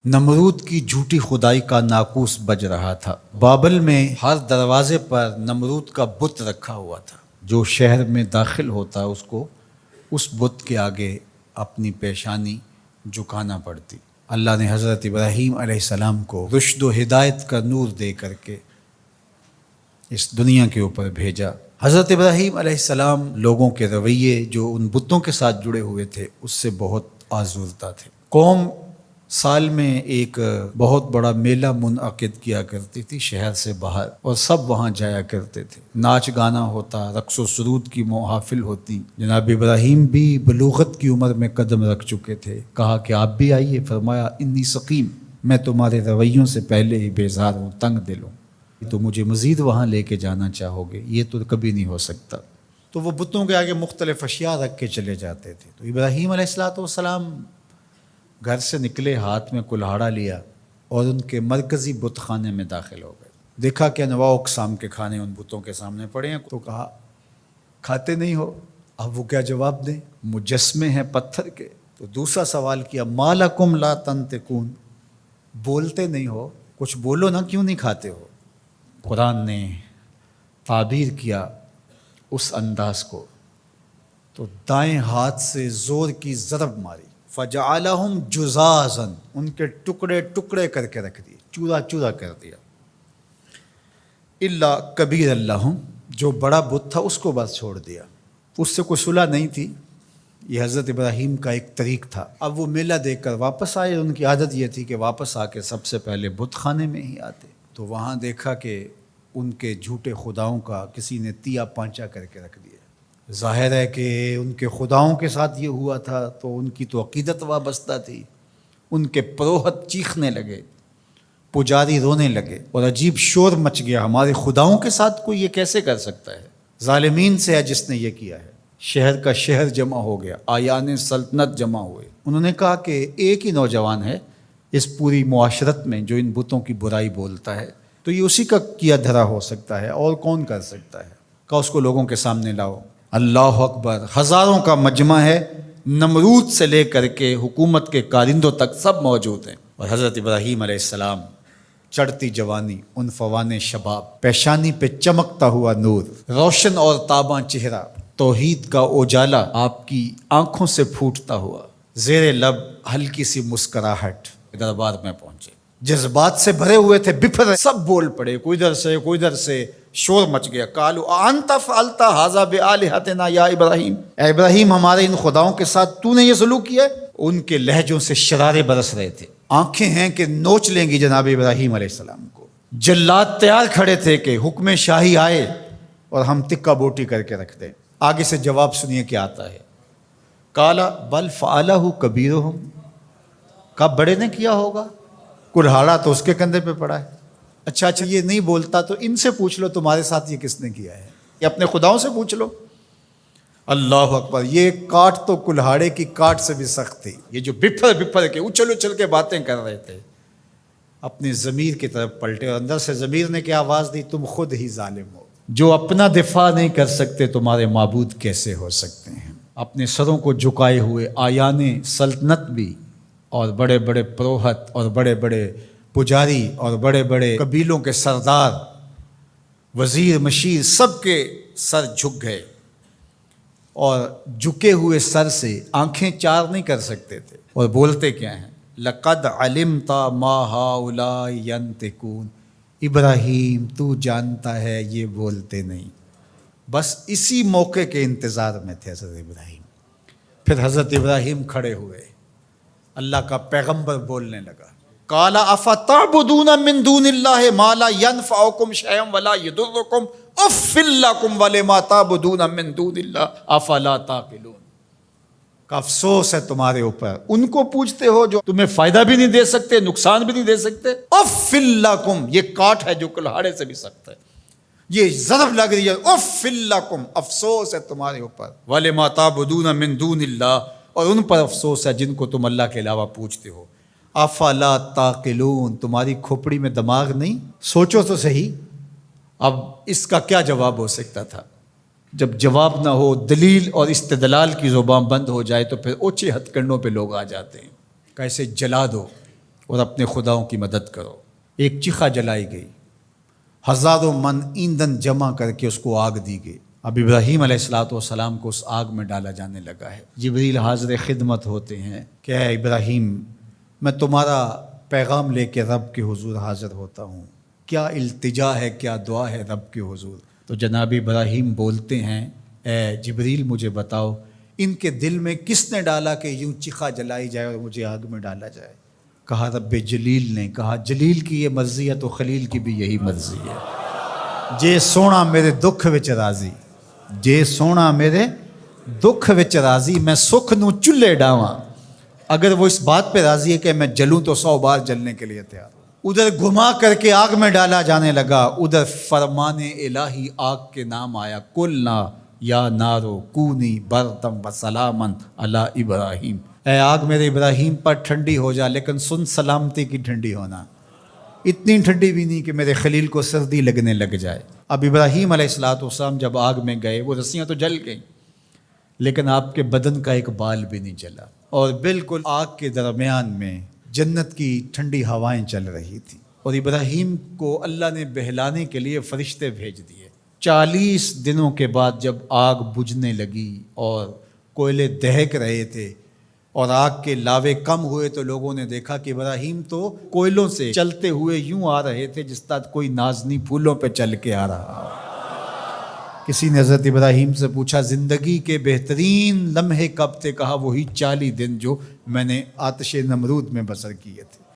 نمرود کی جھوٹی خدائی کا ناقوس بج رہا تھا۔ بابل میں ہر دروازے پر نمرود کا بت رکھا ہوا تھا۔ جو شہر میں داخل ہوتا اس کو اس بت کے آگے اپنی پیشانی جھکانا پڑتی۔ اللہ نے حضرت ابراہیم علیہ السلام کو رشد و ہدایت کا نور دے کر کے اس دنیا کے اوپر بھیجا۔ حضرت ابراہیم علیہ السلام لوگوں کے رویے جو ان بتوں کے ساتھ جڑے ہوئے تھے اس سے بہت آزردہ تھے۔ قوم سال میں ایک بہت بڑا میلہ منعقد کیا کرتی تھی شہر سے باہر، اور سب وہاں جایا کرتے تھے۔ ناچ گانا ہوتا، رقص و سرود کی محافل ہوتی۔ جناب ابراہیم بھی بلوغت کی عمر میں قدم رکھ چکے تھے۔ کہا کہ آپ بھی آئیے۔ فرمایا انی سقیم، میں تمہارے رویوں سے پہلے ہی بیزار ہوں، تنگ دل ہوں، تو مجھے مزید وہاں لے کے جانا چاہو گے؟ یہ تو کبھی نہیں ہو سکتا۔ تو وہ بتوں کے آگے مختلف اشیاء رکھ کے چلے جاتے تھے۔ تو ابراہیم علیہ السلام گھر سے نکلے، ہاتھ میں کلہاڑا لیا اور ان کے مرکزی بت خانے میں داخل ہو گئے۔ دیکھا کہ انواع و اقسام کے کھانے ان بتوں کے سامنے پڑے ہیں، تو کہا کھاتے نہیں ہو؟ اب وہ کیا جواب دیں؟ مجسمے ہیں پتھر کے۔ تو دوسرا سوال کیا، ما لکم لا تنطقون، بولتے نہیں ہو؟ کچھ بولو نا، کیوں نہیں کھاتے ہو؟ قرآن نے تعبیر کیا اس انداز کو، تو دائیں ہاتھ سے زور کی ضرب ماری، فجعلہم جزازا، ان کے ٹکڑے ٹکڑے کر کے رکھ دیے، چورا چورا کر دیا۔ الا کبیر اللہم، جو بڑا بت تھا اس کو بس چھوڑ دیا، اس سے کوئی صلح نہیں تھی۔ یہ حضرت ابراہیم کا ایک طریق تھا۔ اب وہ میلہ دیکھ کر واپس آئے۔ ان کی عادت یہ تھی کہ واپس آ کے سب سے پہلے بت خانے میں ہی آتے۔ تو وہاں دیکھا کہ ان کے جھوٹے خداؤں کا کسی نے تیا پانچا کر کے رکھ دیا۔ ظاہر ہے کہ ان کے خداؤں کے ساتھ یہ ہوا تھا تو ان کی تو عقیدت وابستہ تھی۔ ان کے پروہت چیخنے لگے، پجاری رونے لگے، اور عجیب شور مچ گیا، ہمارے خداؤں کے ساتھ کوئی یہ کیسے کر سکتا ہے؟ ظالمین سے ہے جس نے یہ کیا ہے۔ شہر کا شہر جمع ہو گیا، آیان سلطنت جمع ہوئے۔ انہوں نے کہا کہ ایک ہی نوجوان ہے اس پوری معاشرت میں جو ان بتوں کی برائی بولتا ہے، تو یہ اسی کا کیا دھرا ہو سکتا ہے، اور کون کر سکتا ہے؟ کہا اس کو لوگوں کے سامنے لاؤ۔ اللہ اکبر، ہزاروں کا مجمع ہے، نمرود سے لے کر کے حکومت کے کارندوں تک سب موجود ہیں۔ اور حضرت ابراہیم علیہ السلام، چڑھتی جوانی، عنفوان شباب، پیشانی پہ چمکتا ہوا نور، روشن اور تاباں چہرہ، توحید کا اجالا آپ کی آنکھوں سے پھوٹتا ہوا، زیر لب ہلکی سی مسکراہٹ، دربار میں پہنچے۔ جذبات سے بھرے ہوئے تھے، بفر سب بول پڑے، کوئی ادھر سے شور مچ گیا۔ قالوا انت فعلت ھذا بآلہتنا یا ابراہیم، اے ابراہیم ہمارے ان خداؤں کے ساتھ تو نے یہ سلوک کیا ہے؟ ان کے لہجوں سے شرارے برس رہے تھے، آنکھیں ہیں کہ نوچ لیں گی جناب ابراہیم علیہ السلام کو۔ جلاد تیار کھڑے تھے کہ حکم شاہی آئے اور ہم تکہ بوٹی کر کے رکھ دیں۔ آگے سے جواب سنیے کیا آتا ہے۔ قال بل فعلہ کبیرہم، کب بڑے نے کیا ہوگا، کلہاڑا تو اس کے کندھے پہ پڑا ہے۔ اچھا یہ نہیں بولتا تو ان سے پوچھ لو تمہارے ساتھ یہ کس نے کیا ہے، یہ اپنے خداؤں سے پوچھ لو۔ اللہ اکبر، یہ کاٹ تو کلہاڑے کی کاٹ سے بھی سخت تھی۔ یہ جو بفر کے اچھل کے باتیں کر رہے تھے، اپنے ضمیر کی طرف پلٹے، اور اندر سے ضمیر نے کیا آواز دی، تم خود ہی ظالم ہو، جو اپنا دفاع نہیں کر سکتے تمہارے معبود کیسے ہو سکتے ہیں؟ اپنے سروں کو جھکائے ہوئے آیان سلطنت بھی، اور بڑے بڑے پروہت، اور بڑے بڑے پجاری، اور بڑے بڑے قبیلوں کے سردار، وزیر مشیر، سب کے سر جھک گئے، اور جھکے ہوئے سر سے آنکھیں چار نہیں کر سکتے تھے، اور بولتے کیا ہیں، لقد علمت ما هؤلاء ينطقون، ابراہیم تو جانتا ہے یہ بولتے نہیں۔ بس اسی موقع کے انتظار میں تھے حضرت ابراہیم۔ پھر حضرت ابراہیم کھڑے ہوئے، اللہ کا پیغمبر بولنے لگا، قال افتعبدون من دون اللہ ما لا ينفعکم شیئا ولا یضرکم اف لکم ولما تعبدون من دون اللہ افلا تعقلون۔ کا افسوس ہے تمہارے اوپر، ان کو پوچھتے ہو جو تمہیں فائدہ بھی نہیں دے سکتے، نقصان بھی نہیں دے سکتے۔ اف لکم، یہ کاٹ ہے جو کلہاڑے سے بھی سخت ہے، یہ ضرب لگ رہی ہے، اف لکم، افسوس ہے تمہارے اوپر، ولما تعبدون من دون اللہ، اور ان پر افسوس ہے جن کو تم اللہ کے علاوہ پوچھتے ہو۔ افلا تعقلون، تمہاری کھوپڑی میں دماغ نہیں؟ سوچو تو صحیح، اب اس کا کیا جواب ہو سکتا تھا؟ جب جواب نہ ہو، دلیل اور استدلال کی زبان بند ہو جائے تو پھر اوچھے ہتھ کنڈوں پہ لوگ آ جاتے ہیں، کیسے جلا دو، اور اپنے خداؤں کی مدد کرو۔ ایک چیخا جلائی گئی، ہزاروں من ایندھن جمع کر کے اس کو آگ دی گئی۔ اب ابراہیم علیہ السلام کو اس آگ میں ڈالا جانے لگا ہے۔ جبریل حاضر خدمت ہوتے ہیں کہ اے ابراہیم، میں تمہارا پیغام لے کے رب کے حضور حاضر ہوتا ہوں، کیا التجا ہے، کیا دعا ہے رب کے حضور؟ تو جناب ابراہیم بولتے ہیں، اے جبریل مجھے بتاؤ ان کے دل میں کس نے ڈالا کہ یوں چیخا جلائی جائے اور مجھے آگ میں ڈالا جائے؟ کہا رب جلیل نے۔ کہا جلیل کی یہ مرضی ہے تو خلیل کی بھی یہی مرضی ہے۔ جے سونا میرے دکھ وچ راضی، جے سونا میرے دکھ وچ راضی، میں سکھ نو چلے ڈاواں۔ اگر وہ اس بات پہ راضی ہے کہ میں جلوں تو 100 بار جلنے کے لیے تیار۔ ادھر گھما کر کے آگ میں ڈالا جانے لگا، ادھر فرمان الہی آگ کے نام آیا، قلنا یا نارو کونی بردم و سلامن علی ابراہیم۔ اے آگ میرے ابراہیم پر ٹھنڈی ہو جا، لیکن سن سلامتی کی ٹھنڈی ہونا، اتنی ٹھنڈی بھی نہیں کہ میرے خلیل کو سردی لگنے لگ جائے۔ اب ابراہیم علیہ السلام جب آگ میں گئے، وہ رسیاں تو جل گئیں لیکن آپ کے بدن کا ایک بال بھی نہیں جلا، اور بالکل آگ کے درمیان میں جنت کی ٹھنڈی ہوائیں چل رہی تھیں، اور ابراہیم کو اللہ نے بہلانے کے لیے فرشتے بھیج دیے۔ 40 دنوں کے بعد جب آگ بجھنے لگی اور کوئلے دہک رہے تھے اور آگ کے لاوے کم ہوئے، تو لوگوں نے دیکھا کہ ابراہیم تو کوئلوں سے چلتے ہوئے یوں آ رہے تھے جس طرح کوئی نازنی پھولوں پہ چل کے آ رہا ہو۔ کسی نے حضرت ابراہیم سے پوچھا زندگی کے بہترین لمحے کب تھے؟ کہا وہی 40 دن جو میں نے آتش نمرود میں بسر کیے تھے۔